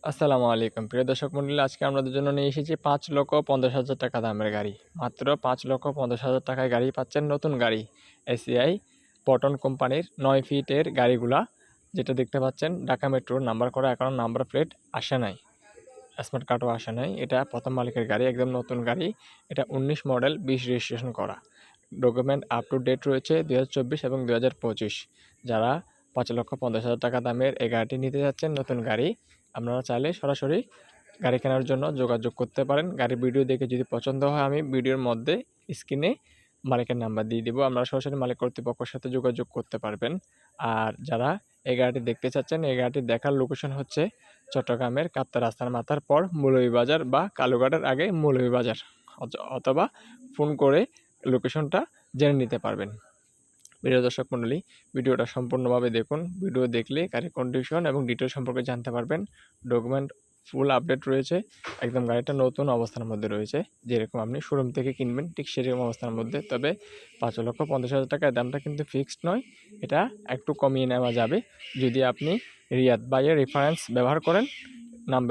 আসসালামু আলাইকুম প্রিয় দর্শক মণ্ডলী, আজকে আমাদের জন্য নিয়ে এসেছি ৫,৫০,০০০ টাকা দামের গাড়ি। মাত্র ৫,৫০,০০০ টাকায় গাড়ি পাচ্ছেন, নতুন গাড়ি এসিআই পটন কোম্পানির ৯ ফিটের গাড়িগুলা। যেটা দেখতে পাচ্ছেন ঢাকা মেট্রোর নাম্বার করা, এখনও নাম্বার প্লেট আসে নাই, স্মার্ট কার্ডও আসে নাই। এটা প্রথম মালিকের গাড়ি, একদম নতুন গাড়ি। এটা ১৯ মডেল, ২০ রেজিস্ট্রেশন করা। ডকুমেন্ট আপ টু ডেট রয়েছে ২০২৪ এবং ২০২৫। যারা ৫,৫০,০০০ টাকা দামের এই গাড়িটি নিতে যাচ্ছেন, নতুন গাড়ি, আপনারা চাইলে সরাসরি গাড়ি কেনার জন্য যোগাযোগ করতে পারেন। গাড়ির ভিডিও দেখে যদি পছন্দ হয়, আমি ভিডিওর মধ্যে স্ক্রিনে মালিকের নাম্বার দিয়ে দিব, আপনারা সরাসরি মালিক কর্তৃপক্ষের সাথে যোগাযোগ করতে পারবেন। আর যারা এই গাড়িটি দেখতে চাচ্ছেন, এই গাড়িটি দেখার লোকেশন হচ্ছে চট্টগ্রামের কাপ্তা রাস্তার মাথার পর মৌলভীবাজার বা কালুঘাটের আগে মৌলভীবাজার, অথবা ফোন করে লোকেশনটা জেনে নিতে পারবেন। প্রিয় দর্শক মণ্ডলী, ভিডিওটা সম্পূর্ণভাবে দেখুন। ভিডিও দেখলে গাড়ির কন্ডিশন এবং ডিটেল সম্পর্কে জানতে পারবেন। ডকুমেন্ট ফুল আপডেট রয়েছে, একদম গাড়িটা নতুন অবস্থার মধ্যে রয়েছে। যেরকম আপনি শোরুম থেকে কিনবেন ঠিক সেরকম অবস্থার মধ্যে। তবে ৫,৫০,০০০ টাকার দামটা কিন্তু ফিক্সড নয়, এটা একটু কমিয়ে নেওয়া যাবে যদি আপনি রিয়াদ বাইয়ের রেফারেন্স ব্যবহার করেন, নাম